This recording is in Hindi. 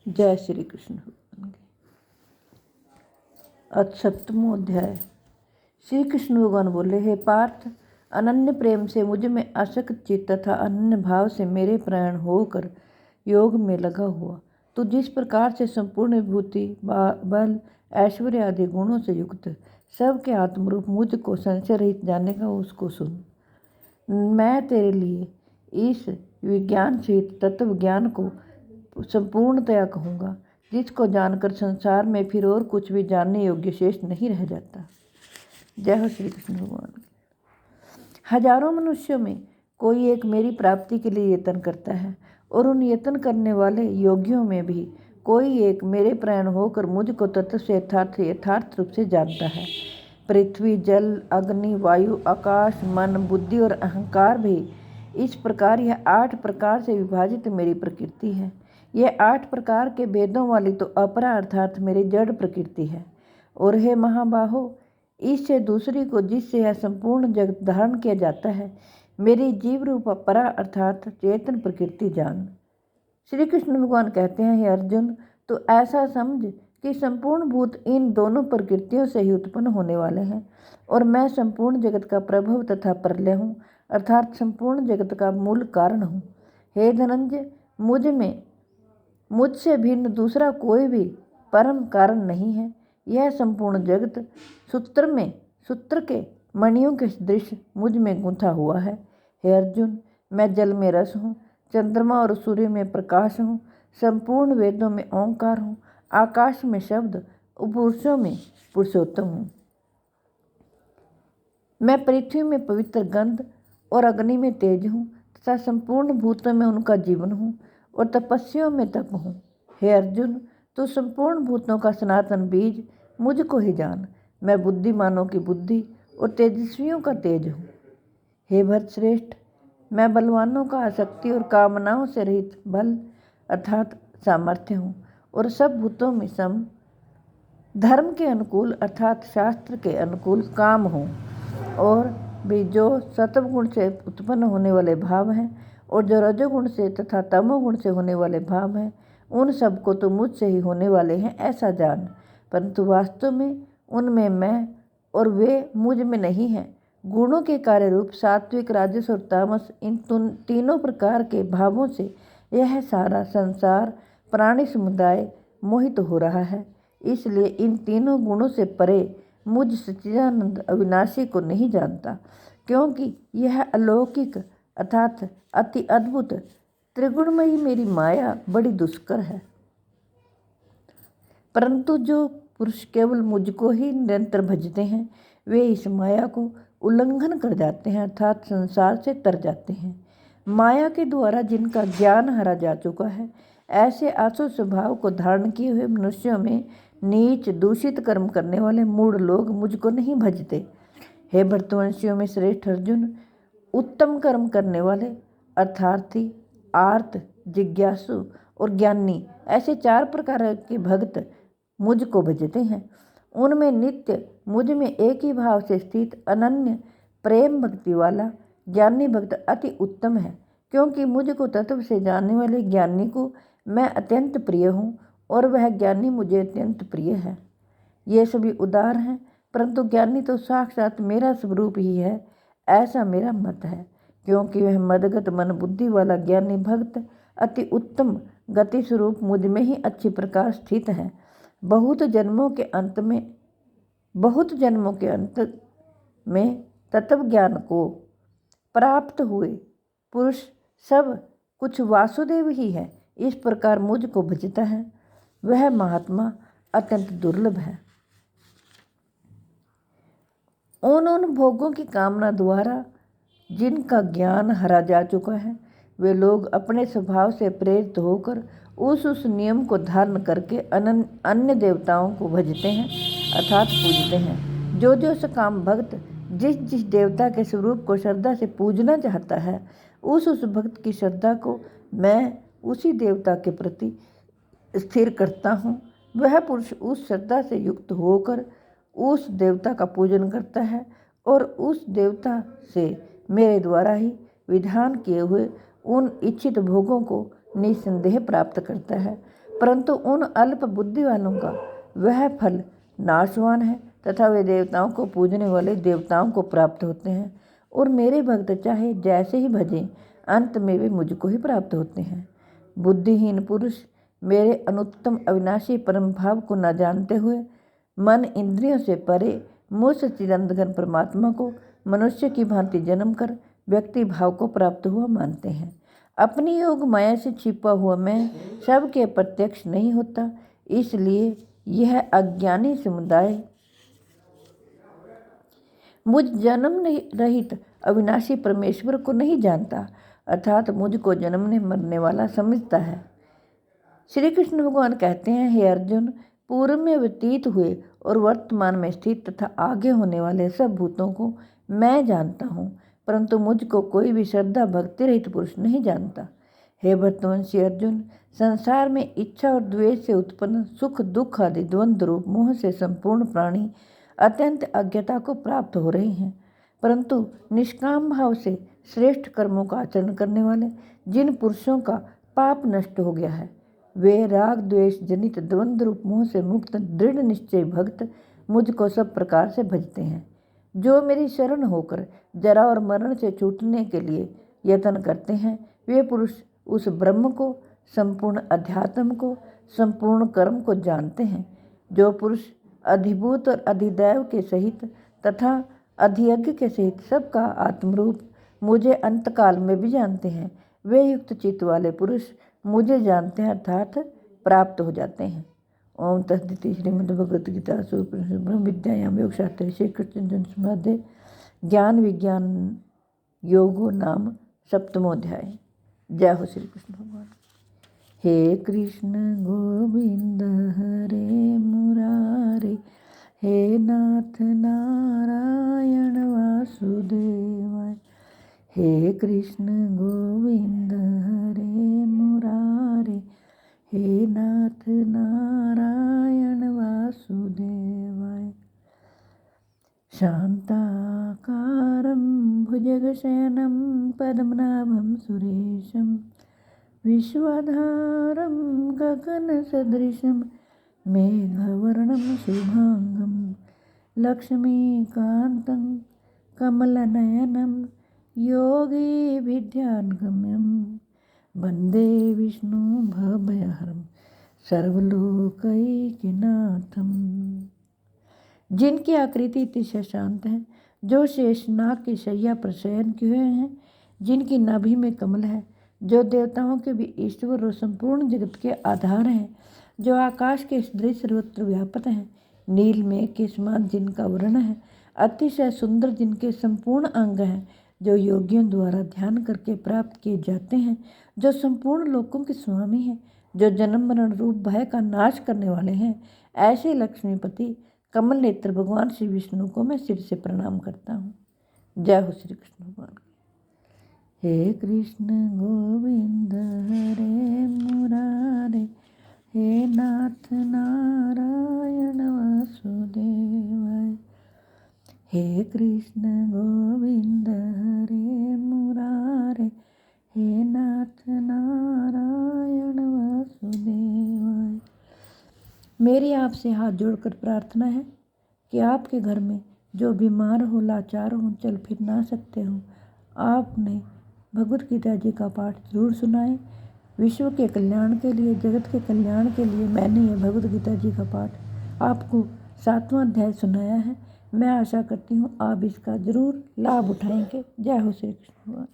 जय श्री कृष्ण। अथ 7वां अध्याय। श्री कृष्ण भगवान बोले, हे पार्थ, अनन्य प्रेम से मुझ में आसक्त चित्त तथा अनन्य भाव से मेरे प्राण होकर योग में लगा हुआ तो जिस प्रकार से संपूर्ण विभूति, बल, ऐश्वर्य आदि गुणों से युक्त सबके आत्मरूप मुझ को संशय रहित जानेगा, उसको सुन। मैं तेरे लिए इस विज्ञान सहित तत्व ज्ञान को संपूर्णतया कहूँगा, जिसको जानकर संसार में फिर और कुछ भी जानने योग्य शेष नहीं रह जाता। जय हो श्री कृष्ण भगवान। हजारों मनुष्यों में कोई एक मेरी प्राप्ति के लिए यत्न करता है और उन यत्न करने वाले योगियों में भी कोई एक मेरे प्राण होकर मुझको तत्व से यथार्थ रूप से जानता है। पृथ्वी, जल, अग्नि, वायु, आकाश, मन, बुद्धि और अहंकार भी इस प्रकार यह 8 प्रकार से विभाजित मेरी प्रकृति है। यह 8 प्रकार के भेदों वाली तो अपरा अर्थात मेरी जड़ प्रकृति है। और हे महाबाहो, इससे दूसरी को जिससे यह संपूर्ण जगत धारण किया जाता है, मेरी जीव रूप अपरा अर्थात चेतन प्रकृति जान। श्री कृष्ण भगवान कहते हैं, हे अर्जुन, तो ऐसा समझ कि संपूर्ण भूत इन दोनों प्रकृतियों से ही उत्पन्न होने वाले हैं और मैं संपूर्ण जगत का प्रभव तथा प्रलय हूँ, अर्थात संपूर्ण जगत का मूल कारण हूँ। हे धनंजय, मुझसे भिन्न दूसरा कोई भी परम कारण नहीं है। यह संपूर्ण जगत सूत्र के मणियों के दृश्य मुझ में गुंथा हुआ है। हे अर्जुन, मैं जल में रस हूँ, चंद्रमा और सूर्य में प्रकाश हूँ, संपूर्ण वेदों में ओंकार हूँ, आकाश में शब्द, पुरुषों में पुरुषोत्तम हूँ। मैं पृथ्वी में पवित्र गंध और अग्नि में तेज हूँ तथा संपूर्ण भूतों में उनका जीवन हूँ और तपस्याओं में तप हूँ। हे अर्जुन, तो संपूर्ण भूतों का सनातन बीज मुझको ही जान। मैं बुद्धिमानों की बुद्धि और तेजस्वियों का तेज हूँ। हे भरतश्रेष्ठ, मैं बलवानों का आसक्ति और कामनाओं से रहित बल अर्थात सामर्थ्य हूँ और सब भूतों में सम, धर्म के अनुकूल अर्थात शास्त्र के अनुकूल काम हूँ। और भी जो सत्वगुण से उत्पन्न होने वाले भाव हैं और जो रजोगुण से तथा तमोगुण से होने वाले भाव हैं, उन सबको तो मुझसे ही होने वाले हैं ऐसा जान। परंतु वास्तव में उनमें मैं और वे मुझ में नहीं हैं। गुणों के कार्य रूप सात्विक, राजस और तामस, इन तीनों प्रकार के भावों से यह सारा संसार प्राणी समुदाय मोहित हो रहा है। इसलिए इन तीनों गुणों से परे मुझ सच्चिदानंद अविनाशी को नहीं जानता, क्योंकि यह अलौकिक अर्थात अति अद्भुत त्रिगुणमयी मेरी माया बड़ी दुष्कर है। परंतु जो पुरुष केवल मुझको ही निरंतर भजते हैं, वे इस माया को उल्लंघन कर जाते हैं अर्थात संसार से तर जाते हैं। माया के द्वारा जिनका ज्ञान हरा जा चुका है, ऐसे आसुर स्वभाव को धारण किए हुए मनुष्यों में नीच दूषित कर्म करने वाले मूढ़ लोग मुझको नहीं भजते। हे भरतवंशियों में श्रेष्ठ अर्जुन, उत्तम कर्म करने वाले अर्थार्थी, आर्त, जिज्ञासु और ज्ञानी, ऐसे 4 प्रकार के भक्त मुझको भजते हैं। उनमें नित्य मुझ में एक ही भाव से स्थित अनन्य प्रेम भक्ति वाला ज्ञानी भक्त अति उत्तम है, क्योंकि मुझको तत्व से जानने वाले ज्ञानी को मैं अत्यंत प्रिय हूँ और वह ज्ञानी मुझे अत्यंत प्रिय है। ये सभी उदार हैं, परंतु ज्ञानी तो साक्षात मेरा स्वरूप ही है, ऐसा मेरा मत है। क्योंकि वह मदगत मन बुद्धि वाला ज्ञानी भक्त अति उत्तम गति स्वरूप मुझ में ही अच्छी प्रकार स्थित है। बहुत जन्मों के अंत में तत्व ज्ञान को प्राप्त हुए पुरुष सब कुछ वासुदेव ही है, इस प्रकार मुझको भजता है, वह महात्मा अत्यंत दुर्लभ है। उन भोगों की कामना द्वारा जिनका ज्ञान हरा जा चुका है, वे लोग अपने स्वभाव से प्रेरित होकर उस नियम को धारण करके अन्य देवताओं को भजते हैं अर्थात पूजते हैं। जो सकाम भक्त जिस देवता के स्वरूप को श्रद्धा से पूजना चाहता है, उस भक्त की श्रद्धा को मैं उसी देवता के प्रति स्थिर करता हूँ। वह पुरुष उस श्रद्धा से युक्त होकर उस देवता का पूजन करता है और उस देवता से मेरे द्वारा ही विधान किए हुए उन इच्छित भोगों को निसंदेह प्राप्त करता है। परंतु उन अल्प बुद्धि वालों का वह फल नाशवान है तथा वे देवताओं को पूजने वाले देवताओं को प्राप्त होते हैं, और मेरे भक्त चाहे जैसे ही भजें अंत में वे मुझको ही प्राप्त होते हैं। बुद्धिहीन पुरुष मेरे अनुत्तम अविनाशी परम भाव को न जानते हुए मन इंद्रियों से परे मुझ चिरंतन परमात्मा को मनुष्य की भांति जन्म कर व्यक्ति भाव को प्राप्त हुआ मानते हैं। अपनी योग माया से छिपा हुआ मैं सबके प्रत्यक्ष नहीं होता, इसलिए यह अज्ञानी समुदाय मुझ जन्म रहित अविनाशी परमेश्वर को नहीं जानता, अर्थात मुझको जन्मने मरने वाला समझता है। श्री कृष्ण भगवान कहते हैं, हे अर्जुन, पूर्व में व्यतीत हुए और वर्तमान में स्थित तथा आगे होने वाले सब भूतों को मैं जानता हूँ, परंतु मुझको कोई भी श्रद्धा भक्ति रहित पुरुष नहीं जानता। हे भरतवंशी अर्जुन, संसार में इच्छा और द्वेष से उत्पन्न सुख दुख आदि द्वंद्व रूप मोह से संपूर्ण प्राणी अत्यंत अज्ञता को प्राप्त हो रहे हैं, परंतु निष्काम भाव से श्रेष्ठ कर्मों का आचरण करने वाले जिन पुरुषों का पाप नष्ट हो गया है, वे राग द्वेष जनित द्वंद्व रूप मोह से मुक्त दृढ़ निश्चय भक्त मुझको सब प्रकार से भजते हैं। जो मेरी शरण होकर जरा और मरण से छूटने के लिए यत्न करते हैं, वे पुरुष उस ब्रह्म को, संपूर्ण अध्यात्म को, संपूर्ण कर्म को जानते हैं। जो पुरुष अधिभूत और अधिदैव के सहित तथा अधियज्ञ के सहित सबका आत्मरूप मुझे अंतकाल में भी जानते हैं, वे युक्त चित्त वाले पुरुष मुझे जानते हैं, अर्थात प्राप्त हो जाते हैं। ओम तस्दिति श्रीमद्भगवद्गीता ब्रह्म विद्यायाम योग शास्त्र श्री कृष्ण संवादे ज्ञान विज्ञान योगो नाम 7वां अध्याय। जय हो श्री कृष्ण भगवान। हे कृष्ण गोविंद हरे मुरारे, हे नाथ नारायण वासुदेवाय। हे कृष्ण गोविंद हरे मुरारे, हे नाथ नारायण वासुदेवाय। शान्ताकारं भुजगशयनं पद्मनाभं सुरेशं, विश्वधारं गगनसदृशं मेघवर्णं शुभांगं, लक्ष्मीकान्तं कमलनयनं योगिभिध्यानगम्यं, वन्दे विष्णु भवभयहरं सर्वलोकैकनाथं। जिनकी आकृति अतिशय शांत है, जो शेषनाग की शैया पर शयन किए हुए हैं, जिनकी नाभि में कमल है, जो देवताओं के भी ईश्वर और संपूर्ण जगत के आधार हैं, जो आकाश के सदृश सर्वत्र व्यापक हैं, नील मेघ के समान जिनका वर्ण है, अतिशय सुंदर जिनके संपूर्ण अंग हैं, जो योगियों द्वारा ध्यान करके प्राप्त किए जाते हैं, जो संपूर्ण लोकों के स्वामी हैं, जो जन्म मरण रूप भय का नाश करने वाले हैं, ऐसे लक्ष्मीपति कमल नेत्र भगवान श्री विष्णु को मैं सिर से प्रणाम करता हूँ। जय हो श्री कृष्ण भगवान। हे कृष्ण गोविंद हरे मुरारे, हे नाथ नारायण वासुदेवाय। हे कृष्ण गोविंद हरे मुरारे, हे नाथ नारायण वासुदेवाय। मेरी आपसे हाथ जोड़कर प्रार्थना है कि आपके घर में जो बीमार हो, लाचार हो, चल फिर ना सकते हो, आपने भगवत गीता जी का पाठ जरूर सुनाएं। विश्व के कल्याण के लिए, जगत के कल्याण के लिए मैंने ये भगवत गीता जी का पाठ आपको 7वां अध्याय सुनाया है। मैं आशा करती हूँ आप इसका ज़रूर लाभ उठाएंगे। जय हो श्री कृष्ण।